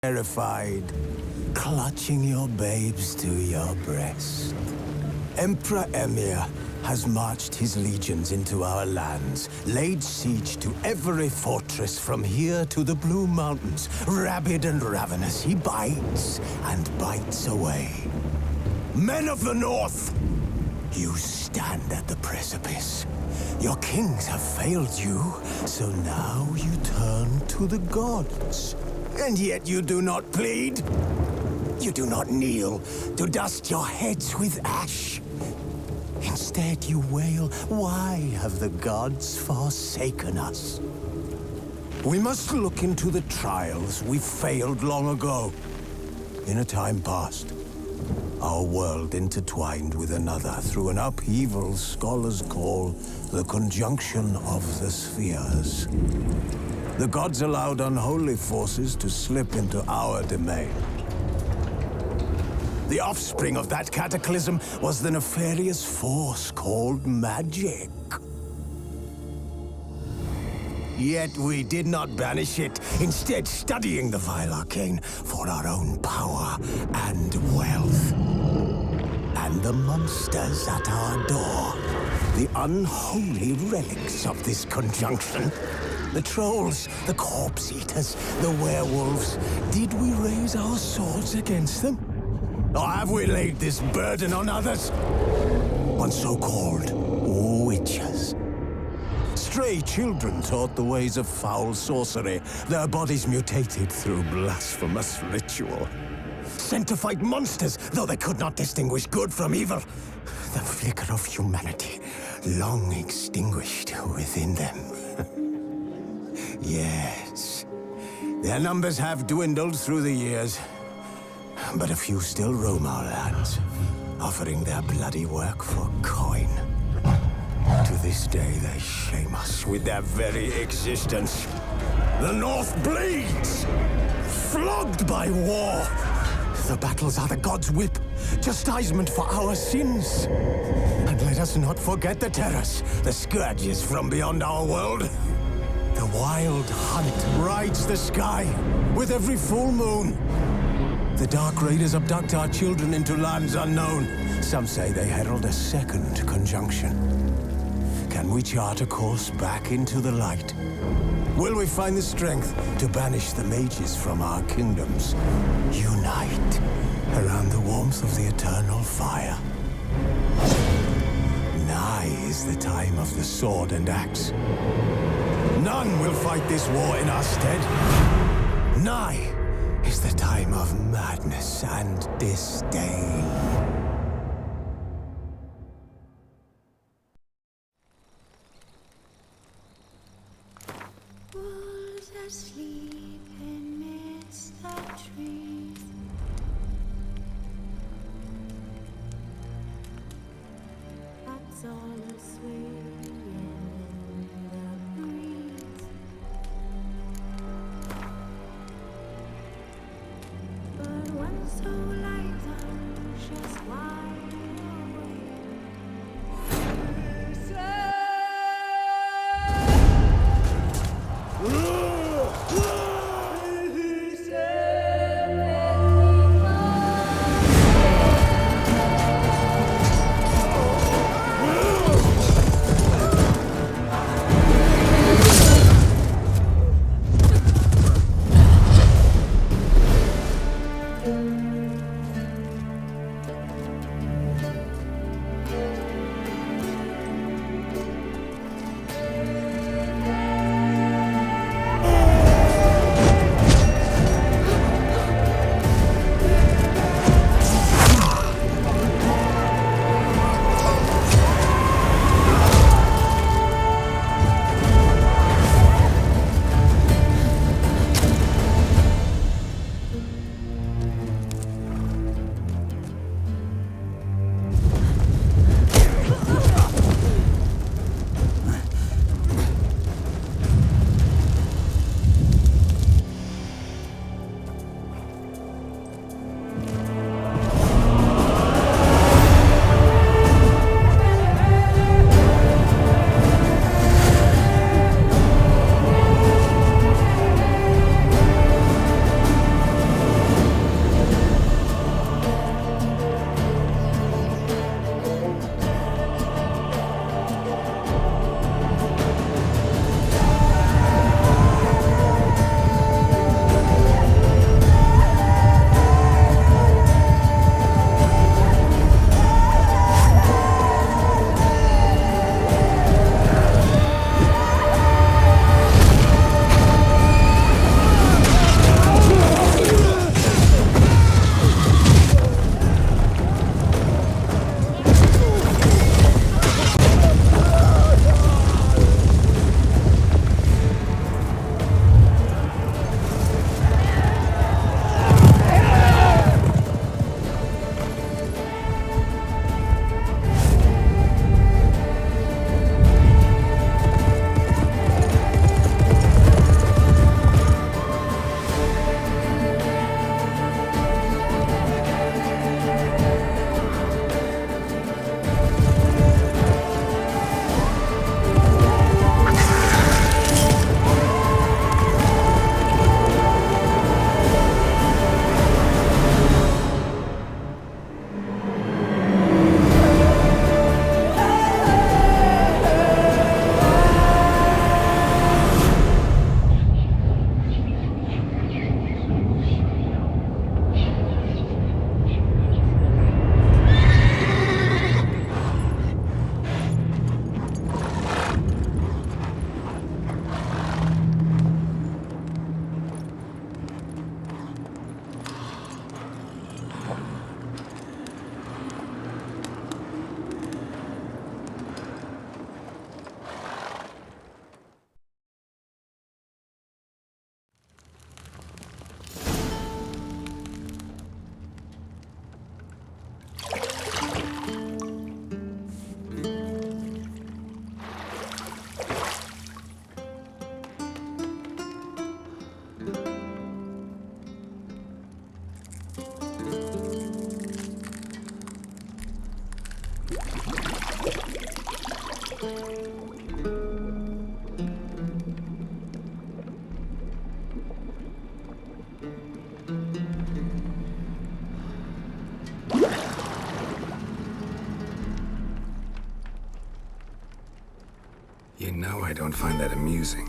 terrified, clutching your babes to your breast. Emperor Emir has marched his legions into our lands, laid siege to every fortress from here to the Blue Mountains. Rabid and ravenous, he bites and bites away. Men of the North, you stand at the precipice. Your kings have failed you, so now you turn to the gods. And yet you do not plead. You do not kneel to dust your heads with ash. Instead you wail, why have the gods forsaken us? We must look into the trials we failed long ago. In a time past, our world intertwined with another through an upheaval scholars call the conjunction of the spheres. The gods allowed unholy forces to slip into our domain. The offspring of that cataclysm was the nefarious force called magic. Yet we did not banish it, instead studying the vile arcane for our own power and wealth. And the monsters at our door, the unholy relics of this conjunction. The trolls, the corpse-eaters, the werewolves. Did we raise our swords against them? Or have we laid this burden on others? On so-called witches. Stray children taught the ways of foul sorcery, their bodies mutated through blasphemous ritual. Sent to fight monsters, though they could not distinguish good from evil. The flicker of humanity, long extinguished within them. Yes, their numbers have dwindled through the years, but a few still roam our lands, offering their bloody work for coin. To this day, they shame us with their very existence. The North bleeds, flogged by war. The battles are the gods' whip, chastisement for our sins. And let us not forget the terrors, the scourges from beyond our world. The wild hunt rides the sky with every full moon. The Dark Raiders abduct our children into lands unknown. Some say they herald a second conjunction. Can we chart a course back into the light? Will we find the strength to banish the mages from our kingdoms? Unite around the warmth of the eternal fire. Nigh is the time of the sword and axe. None will fight this war in our stead. Nigh is the time of madness and disdain. Wolves asleep amidst the trees. Bats all aswing in the breeze. But one so light anxious wide away. Now I don't find that amusing.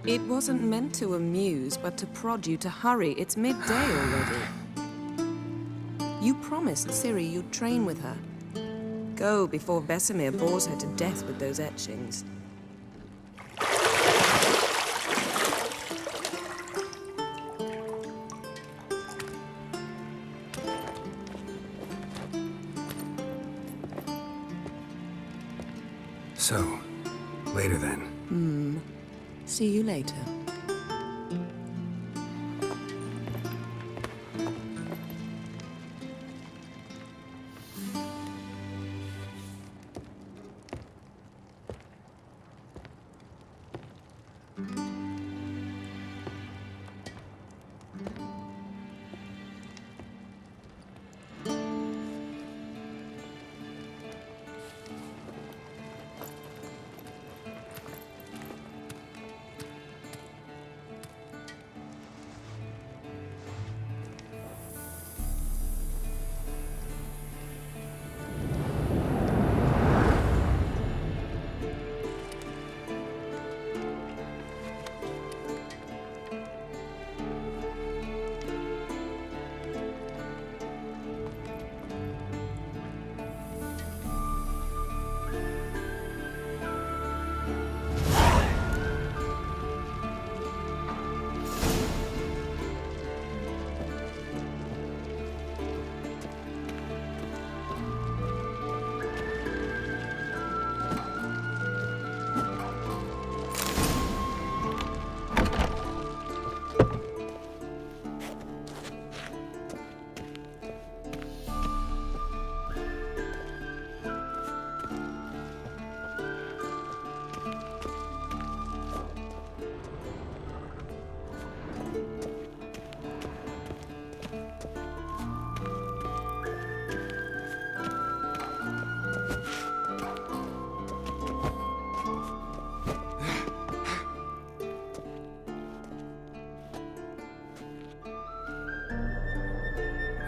It wasn't meant to amuse, but to prod you to hurry. It's midday already. You promised Ciri you'd train with her. Go before Vesemir bores her to death with those etchings. So, later then. See you later.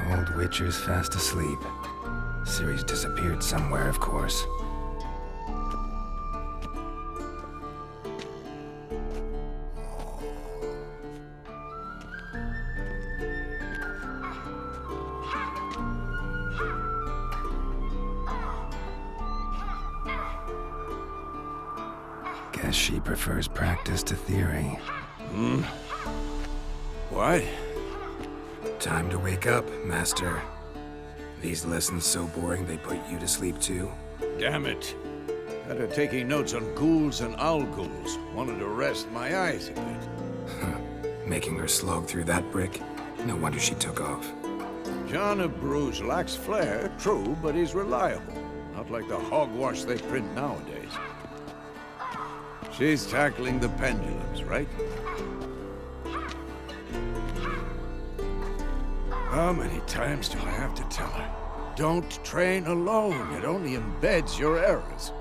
Old Witcher's fast asleep. Ciri's disappeared somewhere, of course. Guess she prefers practice to theory. What? Time to wake up, Master. These lessons so boring they put you to sleep too? Damn it. After taking notes on ghouls and owl ghouls, wanted to rest my eyes a bit. Making her slog through that brick? No wonder she took off. John of Bruges lacks flair, true, but he's reliable. Not like the hogwash they print nowadays. She's tackling the pendulums, right? How many times do I have to tell her? Don't train alone. It only embeds your errors.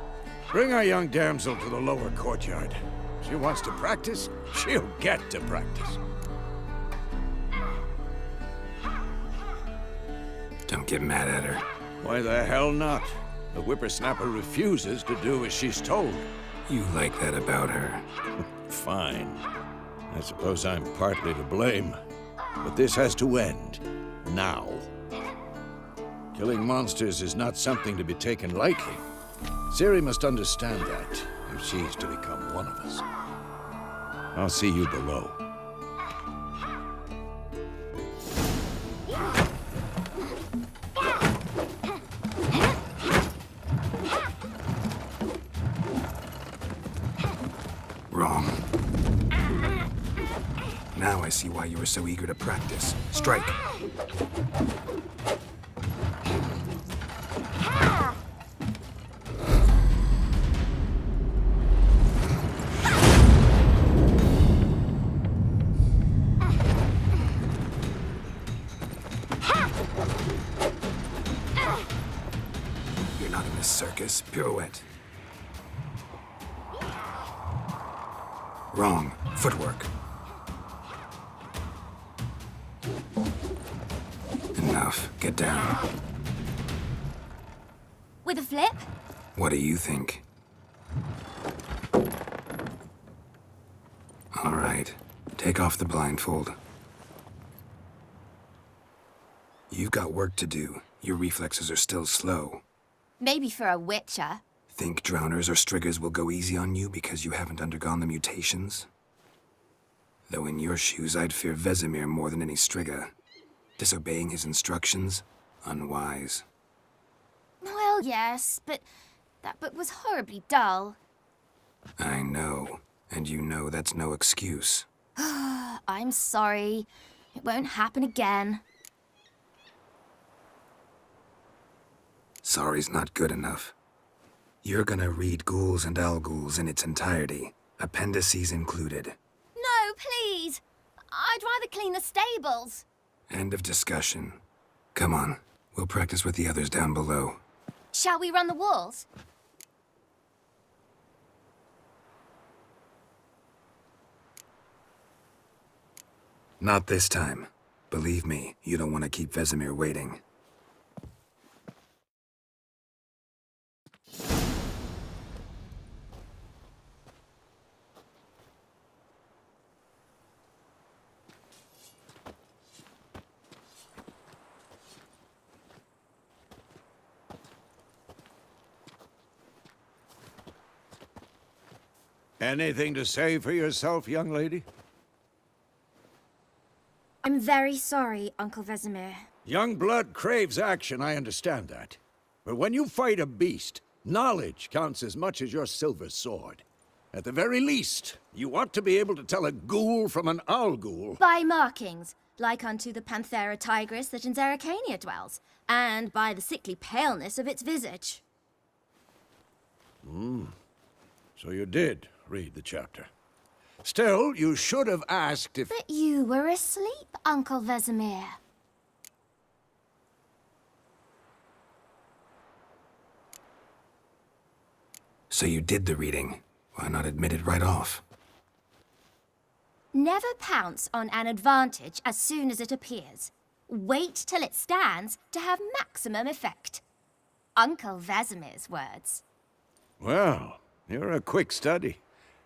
Bring our young damsel to the lower courtyard. She wants to practice, she'll get to practice. Don't get mad at her. Why the hell not? The whippersnapper refuses to do as she's told. You like that about her. Fine. I suppose I'm partly to blame. But this has to end. Now. Killing monsters is not something to be taken lightly. Ciri must understand that, if she is to become one of us. I'll see you below. Wrong. Now I see why you were so eager to practice. Strike. You're not in this circus. Pirouette. Wrong. Footwork. Enough. Get down. With a flip? What do you think? All right. Take off the blindfold. You've got work to do. Your reflexes are still slow. Maybe for a witcher. Think drowners or striggers will go easy on you because you haven't undergone the mutations? Though in your shoes, I'd fear Vesemir more than any strigger. Disobeying his instructions? Unwise. Well, yes, but that book was horribly dull. I know. And you know that's no excuse. I'm sorry. It won't happen again. Sorry's not good enough. You're gonna read Ghouls and Alghouls in its entirety, appendices included. No, please! I'd rather clean the stables. End of discussion. Come on, we'll practice with the others down below. Shall we run the walls? Not this time. Believe me, you don't want to keep Vesemir waiting. Anything to say for yourself, young lady? I'm very sorry, Uncle Vesemir. Young blood craves action, I understand that. But when you fight a beast, knowledge counts as much as your silver sword. At the very least, you ought to be able to tell a ghoul from an Alghoul. By markings, like unto the Panthera tigris that in Zerrikania dwells, and by the sickly paleness of its visage. So you did read the chapter. Still, you should have asked if... But you were asleep, Uncle Vesemir. So you did the reading. Why not admit it right off? Never pounce on an advantage as soon as it appears. Wait till it stands to have maximum effect. Uncle Vesemir's words. Well, you're a quick study.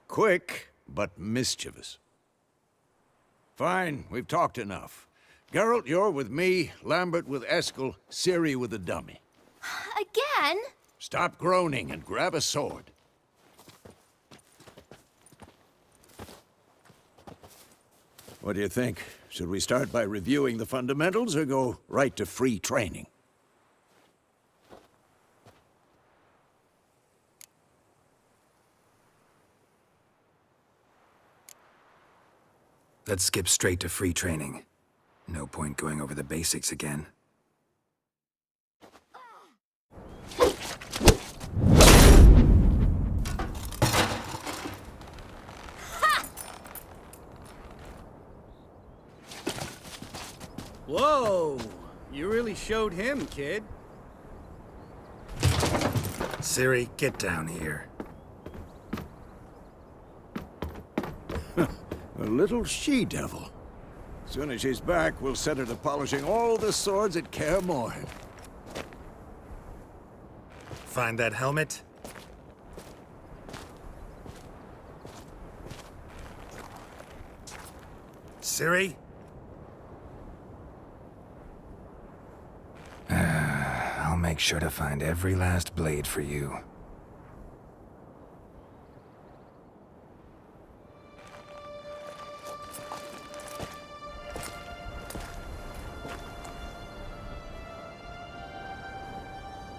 Quick, but mischievous. Fine, we've talked enough. Geralt, you're with me, Lambert with Eskel, Ciri with the dummy. Again? Stop groaning and grab a sword. What do you think? Should we start by reviewing the fundamentals or go right to free training? Let's skip straight to free training. No point going over the basics again. Whoa! You really showed him, kid. Ciri, get down here. A little she-devil. As soon as she's back, we'll set her to polishing all the swords at Kaer Morhen. Find that helmet? Ciri? I'll make sure to find every last blade for you.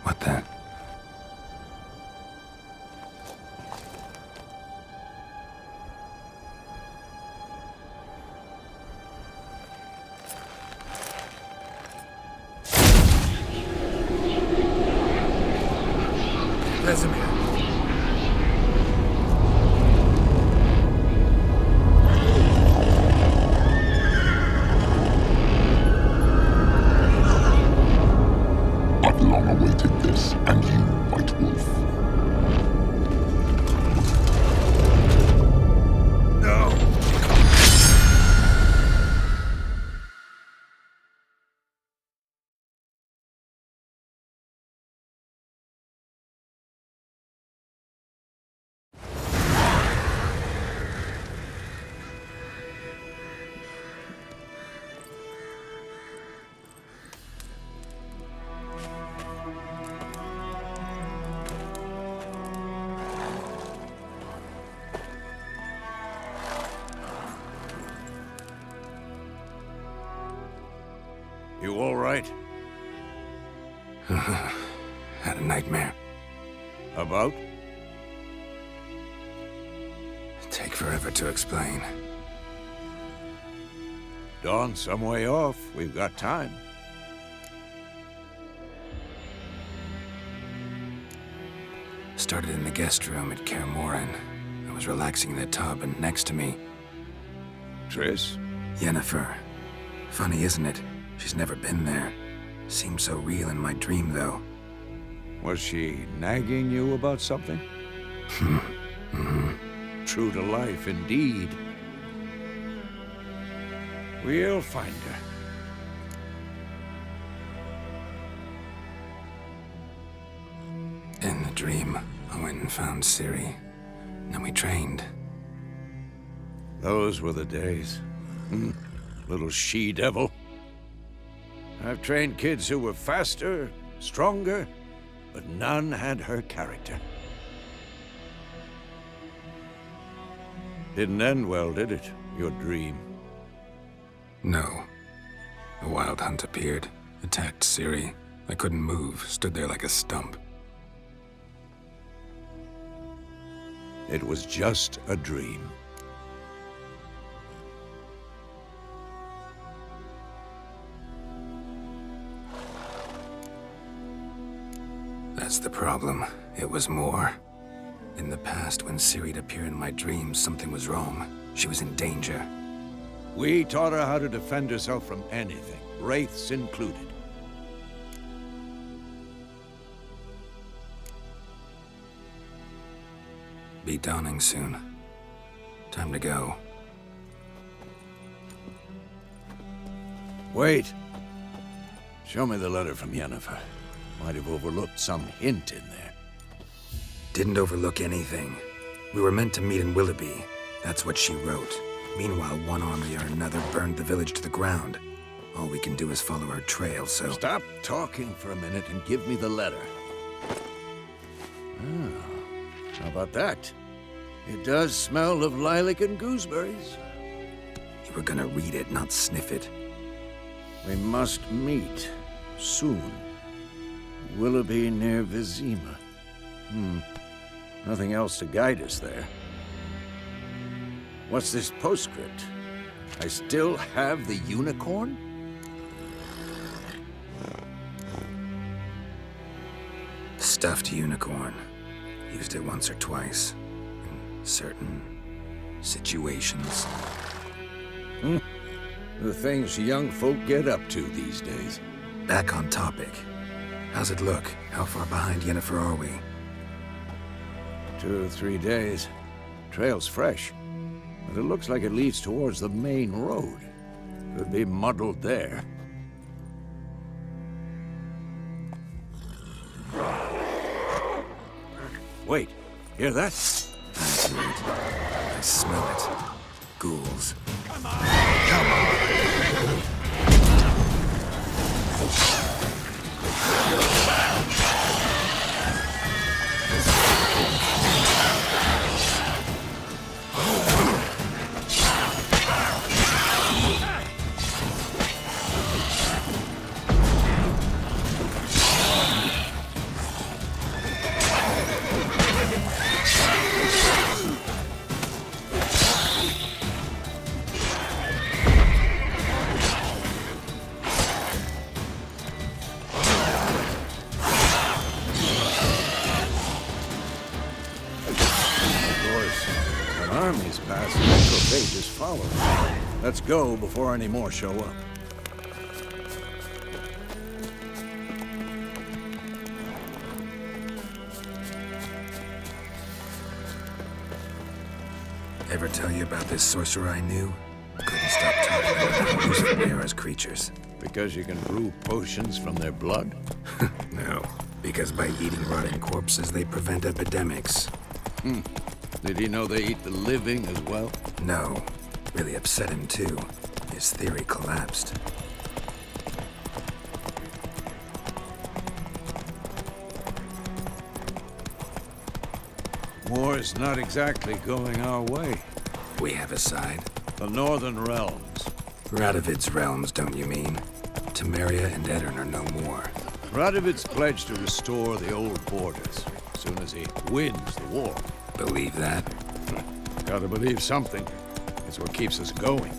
What the? You all right? Had a nightmare. About? Take forever to explain. Dawn's some way off. We've got time. Started in the guest room at Kaer Morhen. I was relaxing in the tub, and next to me, Triss? Yennefer. Funny, isn't it? She's never been there. Seemed so real in my dream, though. Was she nagging you about something? True to life, indeed. We'll find her. In the dream, I went and found Ciri. Then we trained. Those were the days. Little she-devil. I've trained kids who were faster, stronger, but none had her character. Didn't end well, did it? Your dream? No. A wild hunt appeared, attacked Ciri. I couldn't move, stood there like a stump. It was just a dream. That's the problem. It was more. In the past, when Ciri'd appear in my dreams, something was wrong. She was in danger. We taught her how to defend herself from anything, wraiths included. Be dawning soon. Time to go. Wait. Show me the letter from Yennefer. Might have overlooked some hint in there. Didn't overlook anything. We were meant to meet in Willoughby. That's what she wrote. Meanwhile, one army or another burned the village to the ground. All we can do is follow her trail, so... Stop talking for a minute and give me the letter. Ah, how about that? It does smell of lilac and gooseberries. You were gonna read it, not sniff it. We must meet. Soon. Willoughby near Vizima. Nothing else to guide us there. What's this postscript? I still have the unicorn? Stuffed unicorn. Used it once or twice. In certain situations. The things young folk get up to these days. Back on topic. How's it look? How far behind Yennefer are we? 2 or 3 days. Trail's fresh. But it looks like it leads towards the main road. Could be muddled there. Wait, hear that? I hear it. I smell it. Ghouls. Armies pass, and necrophages follow. Let's go before any more show up. Ever tell you about this sorcerer I knew? Couldn't stop talking about how useful they are as creatures. Because you can brew potions from their blood? No, because by eating rotting corpses, they prevent epidemics. Did he know they eat the living as well? No. Really upset him, too. His theory collapsed. War's not exactly going our way. We have a side. The Northern Realms. Radovid's realms, don't you mean? Temeria and Edirn are no more. Radovid's pledged to restore the old borders as soon as he wins the war. Believe that? Gotta believe something. It's what keeps us going.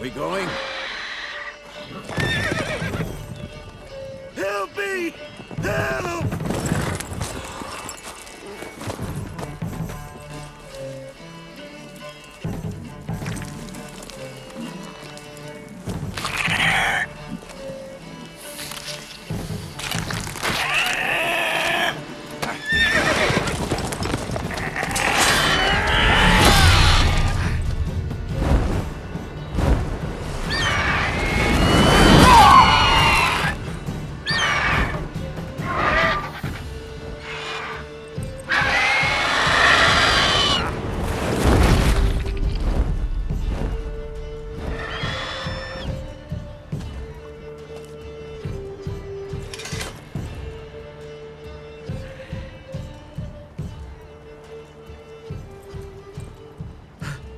We going? Help me! Help!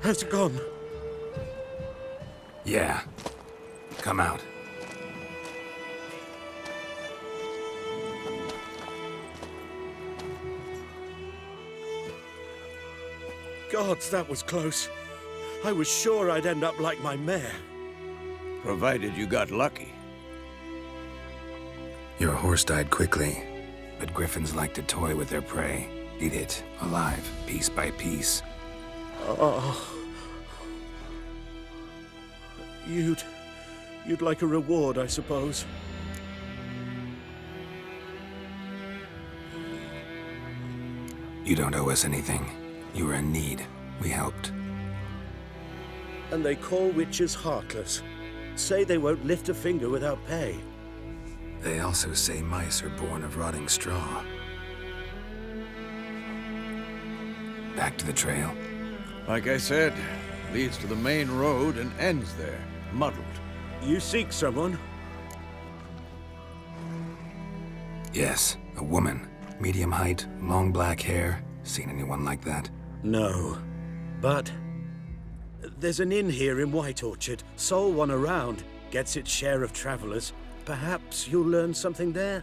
Has it gone? Yeah. Come out. Gods, that was close. I was sure I'd end up like my mare. Provided you got lucky. Your horse died quickly, but griffins like to toy with their prey. Eat it, alive, piece by piece. Oh. You'd like a reward, I suppose. You don't owe us anything. You were in need. We helped. And they call witches heartless. Say they won't lift a finger without pay. They also say mice are born of rotting straw. Back to the trail. Like I said, leads to the main road and ends there, muddled. You seek someone? Yes, a woman. Medium height, long black hair. Seen anyone like that? No. But there's an inn here in White Orchard. Sole one around. Gets its share of travelers. Perhaps you'll learn something there?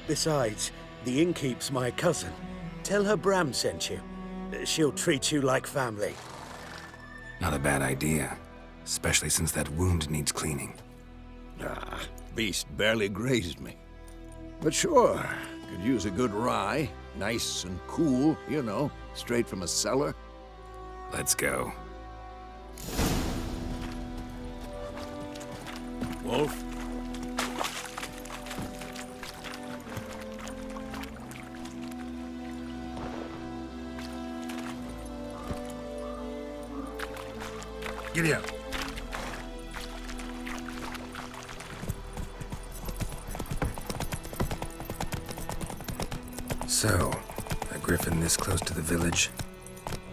Besides, the innkeep's my cousin. Tell her Bram sent you. She'll treat you like family. Not a bad idea. Especially since that wound needs cleaning. Ah, beast barely grazed me. But sure, could use a good rye. Nice and cool, you know, straight from a cellar. Let's go. Wolf? Giddy up. So, a griffin this close to the village?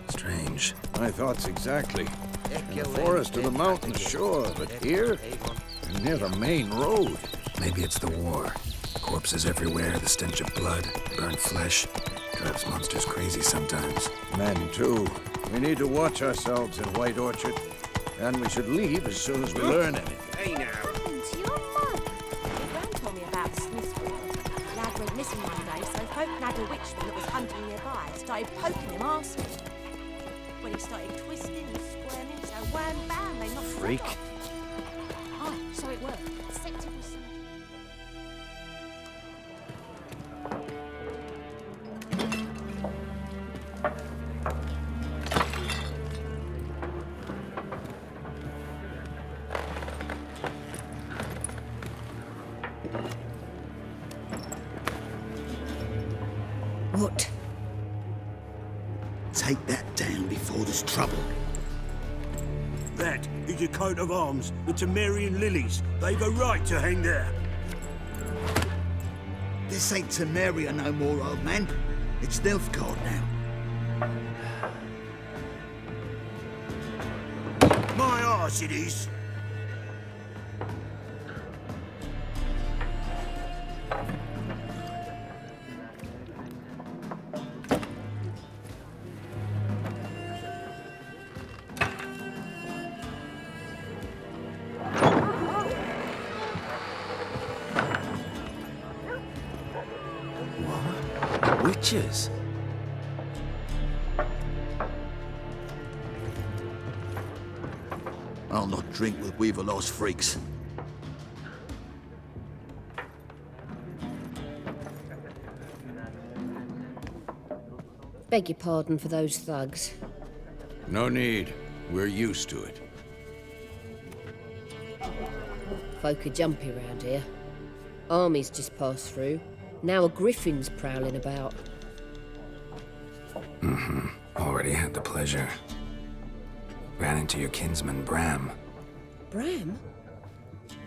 Strange. My thoughts exactly. In the forest or the mountains, sure, but here? And near the main road. Maybe it's the war. Corpses everywhere, the stench of blood, burnt flesh. Drives monsters crazy sometimes. Men, too. We need to watch ourselves in White Orchard. And we should leave as soon as we learn anything. Hey now. To your mother. Gran told me about Smith's war. Lad went missing one day, so folk nagged a witchman that was hunting nearby and started poking him arsehole. When he started twisting and squirming, so wham bam, they knocked his head Freak. off. Oh, so it worked. Except it was What? Take that down before there's trouble. That is your coat of arms, the Temerian lilies. They've a right to hang there. This ain't Temeria no more, old man. It's Nilfgaard now. My arse it is. Witches? I'll not drink with Weaverlost freaks. Beg your pardon for those thugs. No need. We're used to it. Folk are jumpy round here. Armies just passed through. Now a griffin's prowling about. Already had the pleasure. Ran into your kinsman, Bram. Bram?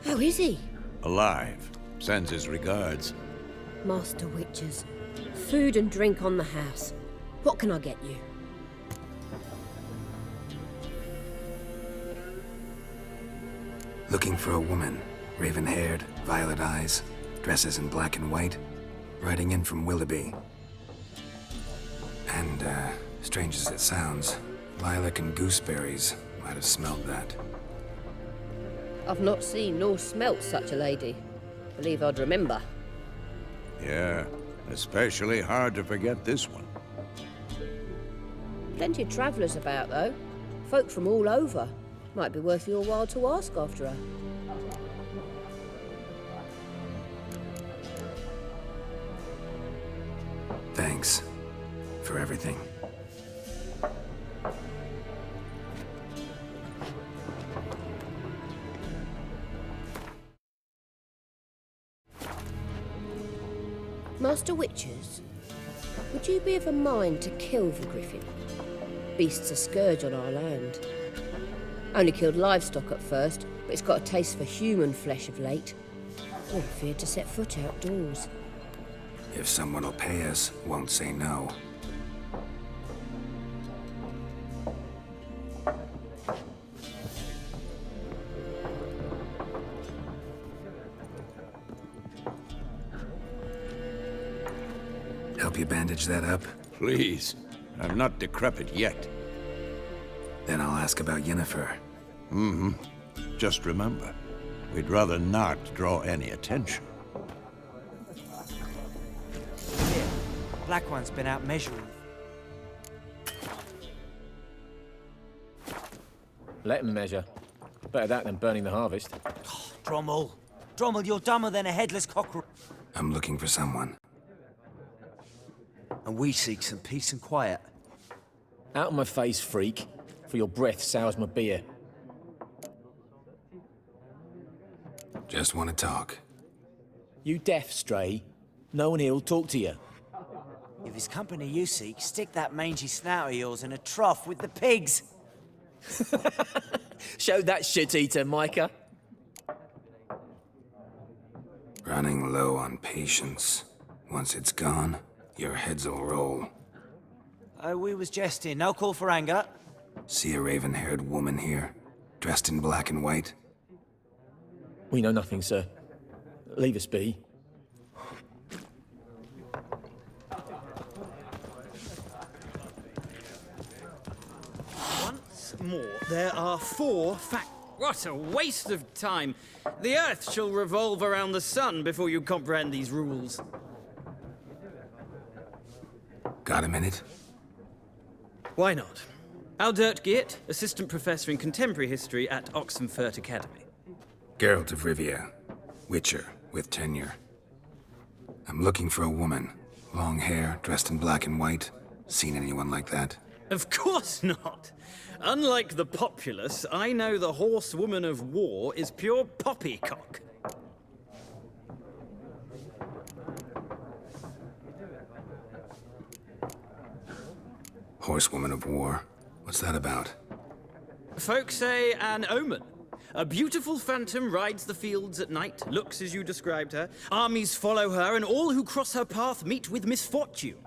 How is he? Alive. Sends his regards. Master Witches. Food and drink on the house. What can I get you? Looking for a woman. Raven-haired, violet eyes, dresses in black and white. Riding in from Willoughby. And, strange as it sounds, lilac and gooseberries might have smelled that. I've not seen nor smelt such a lady. Believe I'd remember. Yeah, especially hard to forget this one. Plenty of travellers about, though. Folk from all over. Might be worth your while to ask after her. Thanks for everything. Master Witches, would you be of a mind to kill the griffin? Beast's a scourge on our land. Only killed livestock at first, but it's got a taste for human flesh of late. We're feared to set foot outdoors. If someone will pay us, won't say no. Help you bandage that up? Please. I'm not decrepit yet. Then I'll ask about Yennefer. Just remember, we'd rather not draw any attention. Here, Black One's been out measuring. Let him measure. Better that than burning the harvest. Drommel. Drommel, you're dumber than a headless cockerel. I'm looking for someone. And we seek some peace and quiet. Out of my face, freak. For your breath sours my beer. Just want to talk. You deaf, Stray? No one here'll talk to you. If it's company you seek, stick that mangy snout of yours in a trough with the pigs. Show that shit-eater, Micah. Running low on patience. Once it's gone, your heads'll roll. Oh, we was jesting. No call for anger. See a raven-haired woman here, dressed in black and white? We know nothing, sir. Leave us be. Once more, there are 4 facts. What a waste of time. The Earth shall revolve around the sun before you comprehend these rules. Got a minute? Why not? Aldert Geert, Assistant Professor in Contemporary History at Oxenfurt Academy. Geralt of Rivia, Witcher, with tenure. I'm looking for a woman. Long hair, dressed in black and white. Seen anyone like that? Of course not. Unlike the populace, I know the horsewoman of war is pure poppycock. Horsewoman of war? What's that about? Folk say an omen. A beautiful phantom rides the fields at night, looks as you described her. Armies follow her, and all who cross her path meet with misfortune.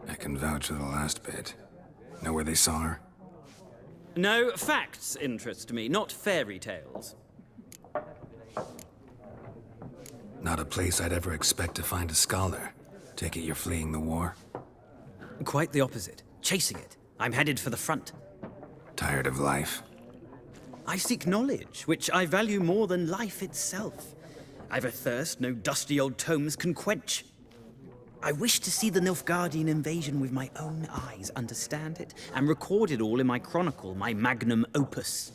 I can vouch for the last bit. Know where they saw her? No, facts interest me, not fairy tales. Not a place I'd ever expect to find a scholar. Take it you're fleeing the war? Quite the opposite. Chasing it. I'm headed for the front. Tired of life? I seek knowledge, which I value more than life itself. I've a thirst no dusty old tomes can quench. I wish to see the Nilfgaardian invasion with my own eyes, understand it, and record it all in my chronicle, my magnum opus.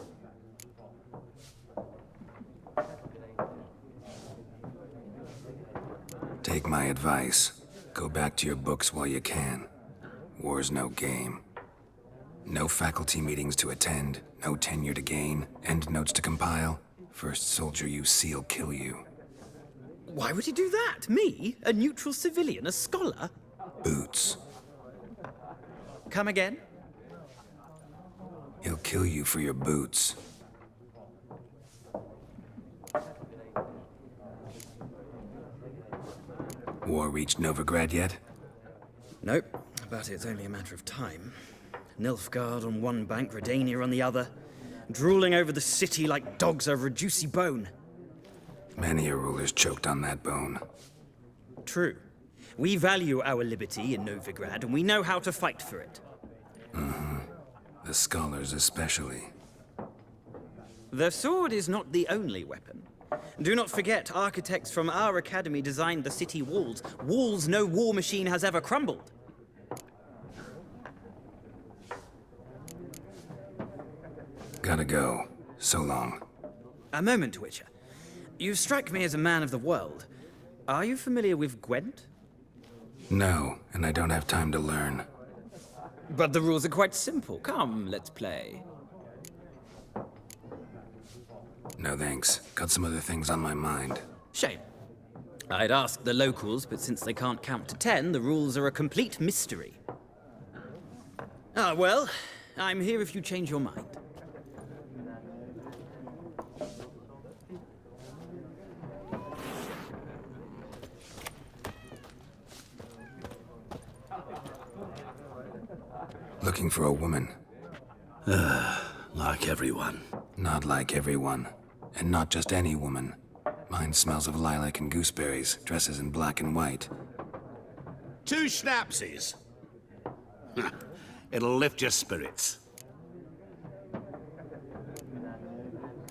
Take my advice. Go back to your books while you can. War's no game. No faculty meetings to attend, no tenure to gain, endnotes to compile. First soldier you see will kill you. Why would he do that? Me? A neutral civilian? A scholar? Boots. Come again? He'll kill you for your boots. War reached Novigrad yet? Nope, but it's only a matter of time. Nilfgaard on one bank, Redania on the other, drooling over the city like dogs over a juicy bone. Many a ruler's choked on that bone. True. We value our liberty in Novigrad, and we know how to fight for it. Mm-hmm. The scholars especially. The sword is not the only weapon. Do not forget, architects from our academy designed the city walls. Walls no war machine has ever crumbled. Gotta go. So long. A moment, Witcher. You strike me as a man of the world. Are you familiar with Gwent? No, and I don't have time to learn. But the rules are quite simple. Come, let's play. No thanks. Got some other things on my mind. Shame. I'd ask the locals, but since they can't count to 10, the rules are a complete mystery. Ah, well, I'm here if you change your mind. Looking for a woman. Like everyone. Not like everyone. And not just any woman. Mine smells of lilac and gooseberries, dresses in black and white. 2 schnapsies. It'll lift your spirits.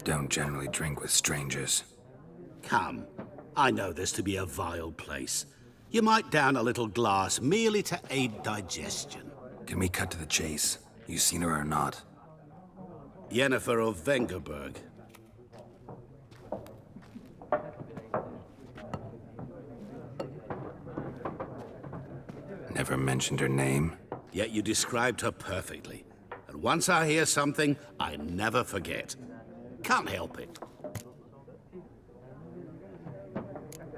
Don't generally drink with strangers. Come. I know this to be a vile place. You might down a little glass merely to aid digestion. Can we cut to the chase? You seen her or not? Yennefer of Vengerberg. Never mentioned her name. Yet you described her perfectly. And once I hear something, I never forget. Can't help it.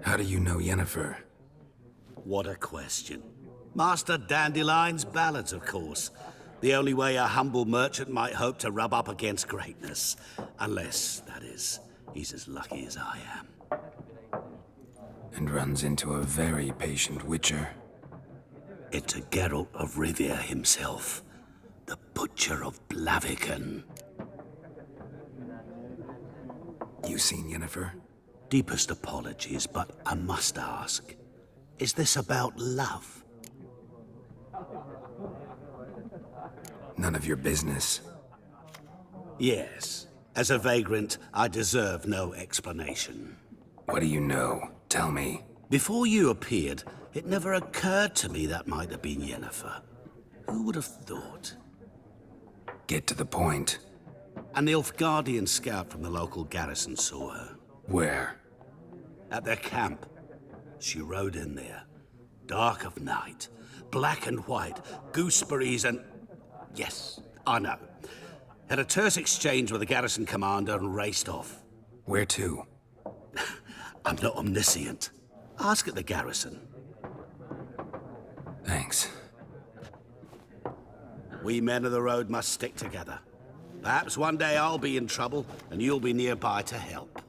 How do you know Yennefer? What a question. Master Dandelion's ballads, of course. The only way a humble merchant might hope to rub up against greatness. Unless, that is, he's as lucky as I am. And runs into a very patient witcher. It's a Geralt of Rivia himself. The Butcher of Blaviken. You seen Yennefer? Deepest apologies, but I must ask. Is this about love? None of your business. Yes. As a vagrant, I deserve no explanation. What do you know? Tell me. Before you appeared, it never occurred to me that might have been Yennefer. Who would have thought? Get to the point. A Nilfgaardian scout from the local garrison saw her. Where? At their camp. She rode in there. Dark of night. Black and white. Gooseberries and... Yes, I know. Had a terse exchange with the garrison commander and raced off. Where to? I'm not omniscient. Ask at the garrison. Thanks. We men of the road must stick together. Perhaps one day I'll be in trouble and you'll be nearby to help.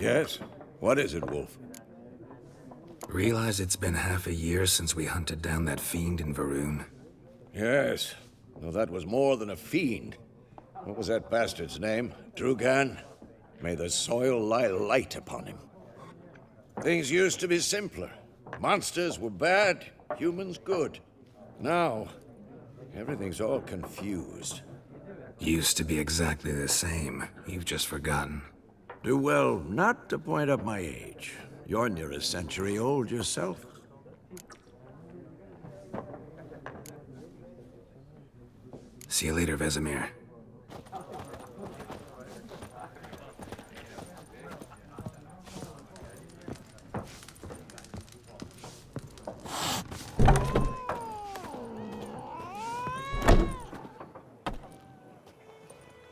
Yes? What is it, Wolf? Realize it's been half a year since we hunted down that fiend in Varun? Yes. Though that was more than a fiend. What was that bastard's name? Drugan? May the soil lie light upon him. Things used to be simpler. Monsters were bad, humans good. Now, everything's all confused. Used to be exactly the same. You've just forgotten. Do well not to point up my age. You're near a century old yourself. See you later, Vesemir.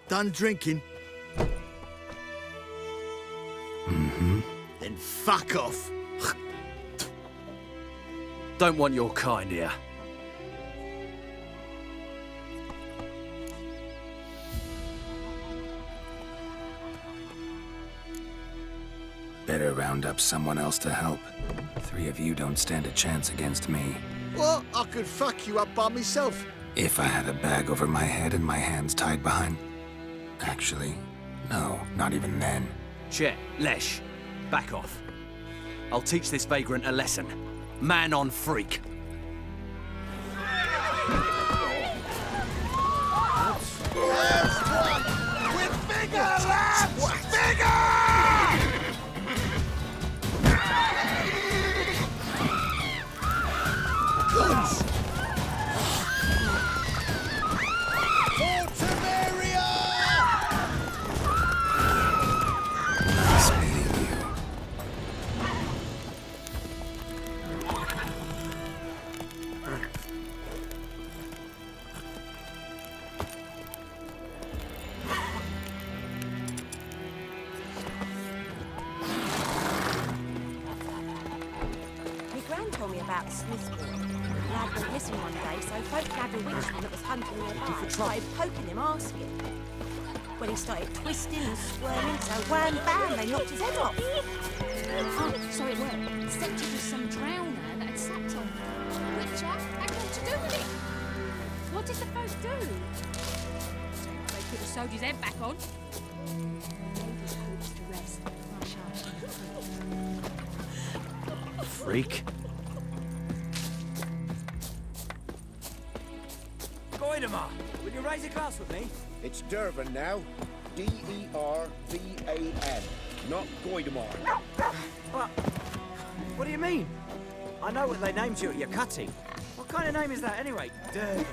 Done drinking? Mm-hmm. Then fuck off. Don't want your kind here. Better round up someone else to help. 3 of you don't stand a chance against me. What? I could fuck you up by myself. If I had a bag over my head and my hands tied behind... Actually, no, not even then. Chet, Lesh, back off. I'll teach this vagrant a lesson. Man on freak. With bigger lads! Bigger! Nice meeting you. My gran told me about the Smith's boy. The lad went missing one day, so folk nabbed a witchman that was hunting nearby. Started poking him, asking. When he started twisting and squirming, so wham bam, they knocked his head off. Oh, so it worked. Except it was some drowner that had slept on him. Witcher had what to do with it. What did the folk do? They put the soldier's head back on. Nobody hopes to rest. Hush, hush. Freak. Goidemar, will you raise a glass with me? It's Dervan now. D-E-R-V-A-N. Not Goidemar. What do you mean? I know what they named you at your cutting. What kind of name is that anyway? Durban.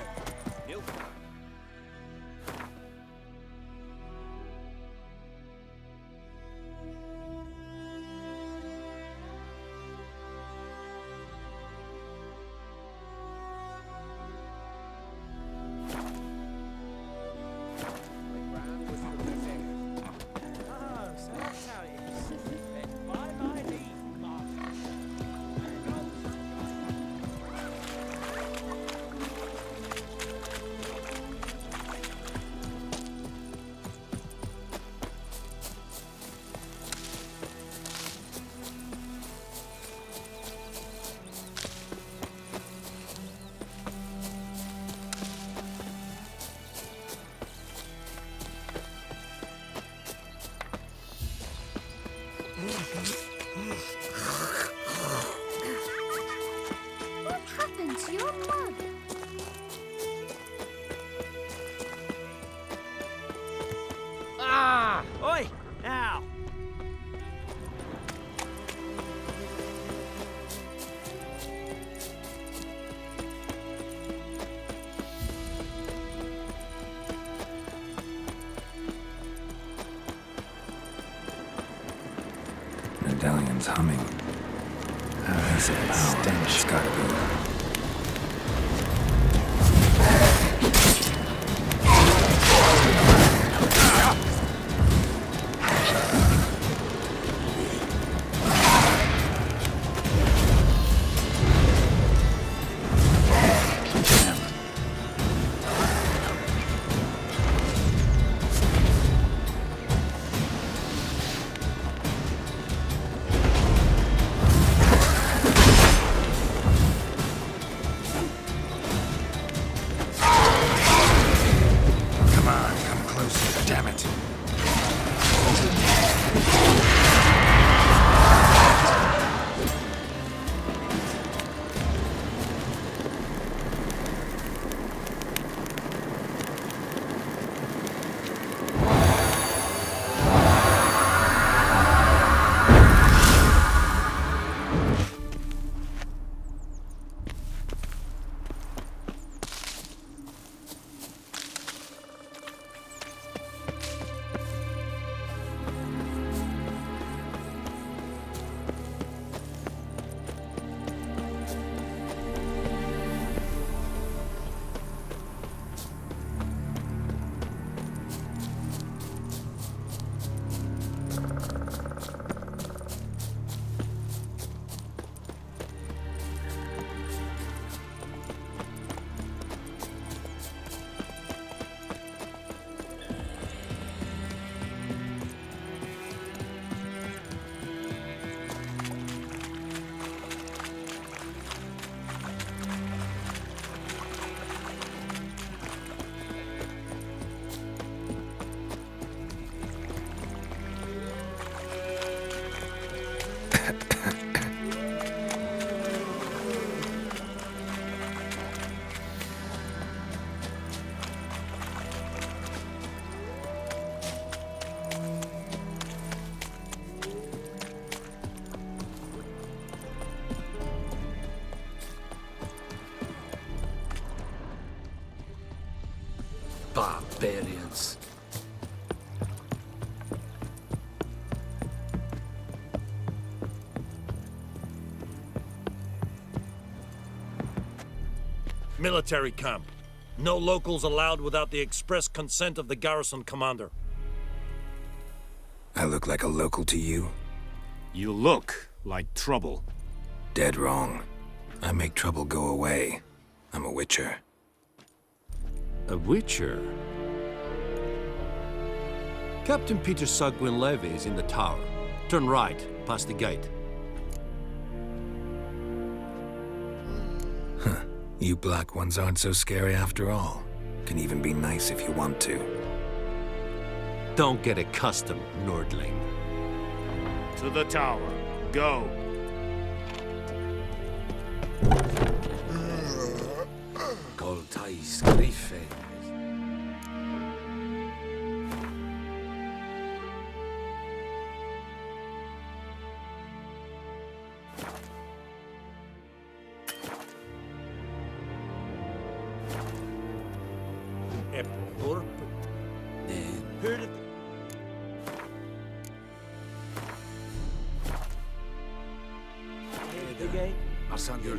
What happened to your blood? Ah! Oi! Now! Medallion's humming. How is it? Stench. It's gotta be. Barbarians. Military camp. No locals allowed without the express consent of the garrison commander. I look like a local to you? You look like trouble. Dead wrong. I make trouble go away. I'm a witcher. A witcher? Captain Peter Sagwin Levy is in the tower. Turn right, past the gate. Huh. You black ones aren't so scary after all. Can even be nice if you want to. Don't get accustomed, Nordling. To the tower. Go. Coltais Griffin. Heard of The gate. I'll send you